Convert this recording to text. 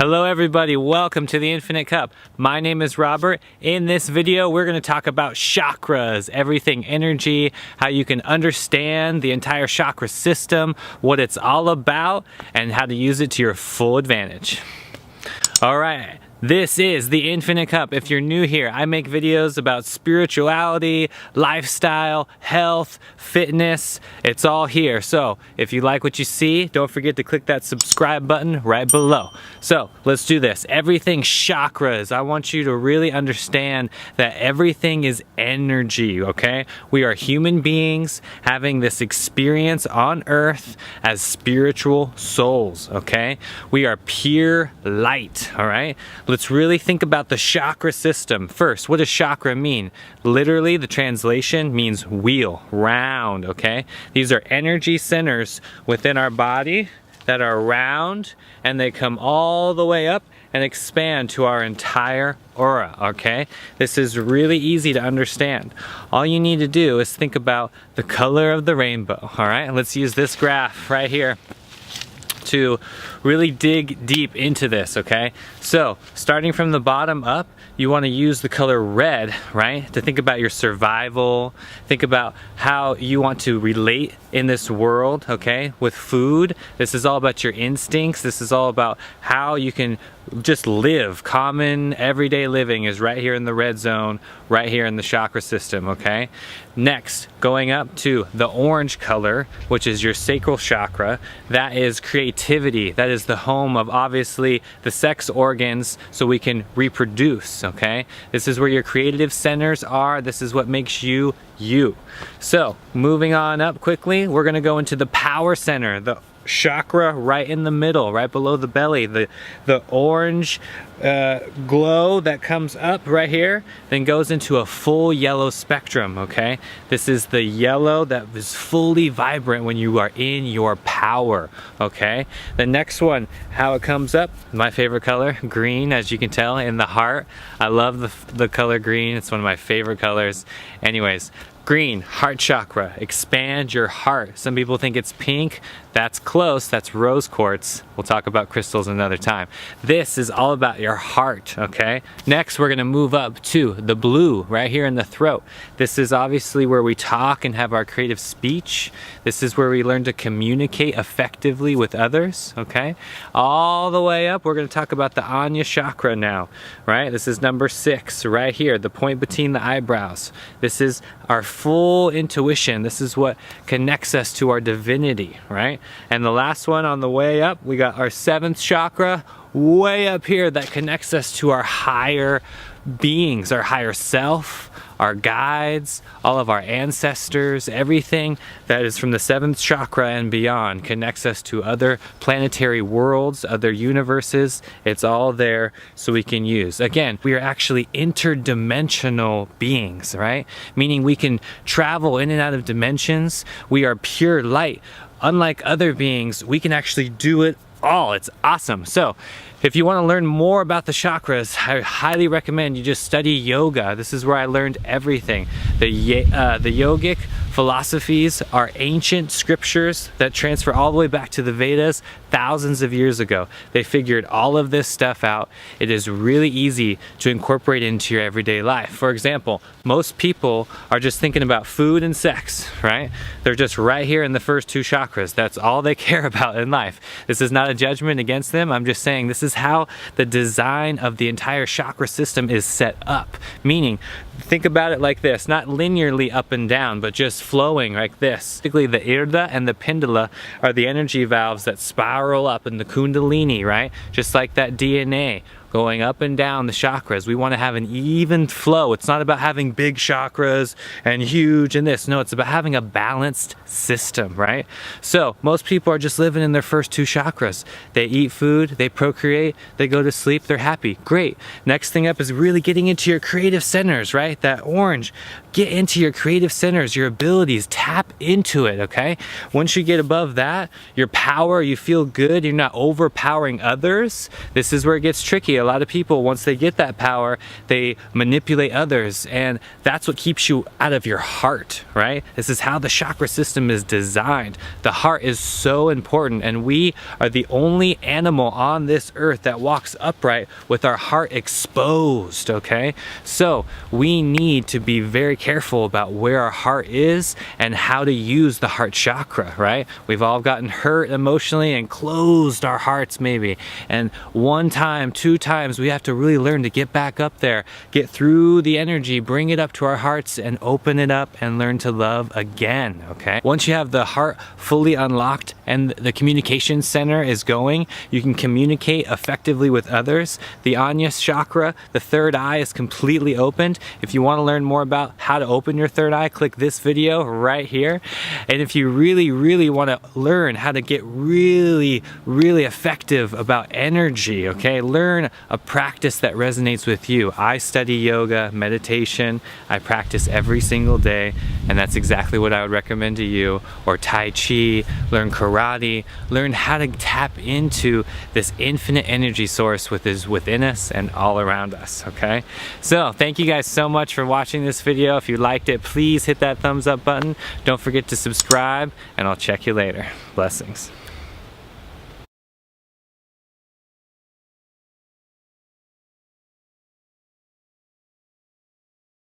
Hello everybody, welcome to the Infinite Cup. My name is Robert. In this video, we're going to talk about chakras, everything energy, how you can understand the entire chakra system, what it's all about, and how to use it to your full advantage. All right. This is the Infinite Cup. If you're new here, I make videos about spirituality, lifestyle, health, fitness. It's all here. So if you like what you see, don't forget to click that subscribe button right below. So let's do this. Everything chakras. I want you to really understand that everything is energy, okay? We are human beings having this experience on earth as spiritual souls, okay? We are pure light, all right? Let's really think about the chakra system. First, what does chakra mean? Literally, the translation means wheel, round, okay? These are energy centers within our body that are round, and they come all the way up and expand to our entire aura, okay? This is really easy to understand. All you need to do is think about the color of the rainbow, all right? Let's use this graph right here to really dig deep into this, okay? So, starting from the bottom up, you want to use the color red, right? To think about your survival, think about how you want to relate in this world, okay? With food, this is all about your instincts, this is all about how you can just live. Common everyday living is right here in the red zone, right here in the chakra system, okay? Next, going up to the orange color, which is your sacral chakra, that is creativity. That is the home of obviously the sex organs so we can reproduce, okay? This is where your creative centers are. This is what makes you, you. So, moving on up quickly, we're gonna go into the power center, the chakra right in the middle, right below the belly, the orange glow that comes up right here, then goes into a full yellow spectrum, okay? This is the yellow that is fully vibrant when you are in your power, okay? The next one, how it comes up, my favorite color, green, as you can tell, in the heart. I love the color green, it's one of my favorite colors. Anyways, green, heart chakra, expand your heart. Some people think it's pink. That's close, that's rose quartz. We'll talk about crystals another time. This is all about your heart, okay? Next, we're gonna move up to the blue, right here in the throat. This is obviously where we talk and have our creative speech. This is where we learn to communicate effectively with others, okay? All the way up, we're gonna talk about the Anya chakra now, right? This is number 6, right here, the point between the eyebrows. This is our full intuition. This is what connects us to our divinity, right? And the last one on the way up, we got our 7th chakra way up here that connects us to our higher beings, our higher self, our guides, all of our ancestors, everything that is from the 7th chakra and beyond connects us to other planetary worlds, other universes. It's all there so we can use. Again, we are actually interdimensional beings, right? Meaning we can travel in and out of dimensions. We are pure light. Unlike other beings, we can actually do it all. It's awesome. So, if you want to learn more about the chakras, I highly recommend you just study yoga. This is where I learned everything. The yogic philosophies are ancient scriptures that transfer all the way back to the Vedas thousands of years ago. They figured all of this stuff out. It is really easy to incorporate into your everyday life. For example, most people are just thinking about food and sex, right? They're just right here in the first 2 chakras. That's all they care about in life. This is not a judgment against them. I'm just saying this is how the design of the entire chakra system is set up. Meaning, think about it like this, not linearly up and down, but just flowing like this. Basically, the Irda and the Pindala are the energy valves that spiral up in the Kundalini, right? Just like that DNA going up and down the chakras. We want to have an even flow. It's not about having big chakras and huge and this. No, it's about having a balanced system, right? So most people are just living in their first 2 chakras. They eat food, they procreate, they go to sleep, they're happy. Great. Next thing up is really getting into your creative centers, right? That orange. Get into your creative centers, your abilities, tap into it, okay? Once you get above that, your power, you feel good, you're not overpowering others. This is where it gets tricky. a lot of people, once they get that power, they manipulate others, and that's what keeps you out of your heart, right? This is how the chakra system is designed. The heart is so important, and we are the only animal on this earth that walks upright with our heart exposed, okay? So we need to be very careful about where our heart is and how to use the heart chakra, right? We've all gotten hurt emotionally and closed our hearts maybe, and one time, two times, we have to really learn to get back up there, get through the energy, bring it up to our hearts and open it up and learn to love again, okay? Once you have the heart fully unlocked and the communication center is going, you can communicate effectively with others. The Anyas chakra, the third eye, is completely opened. If you want to learn more about how to open your third eye, click this video right here. And if you really want to learn how to get really effective about energy, okay, learn a practice that resonates with you. I study yoga, meditation, I practice every single day, and that's exactly what I would recommend to you. Or Tai Chi, learn karate, learn how to tap into this infinite energy source within us and all around us, okay? So thank you guys so much for watching this video. If you liked it, please hit that thumbs up button. Don't forget to subscribe, and I'll check you later. Blessings.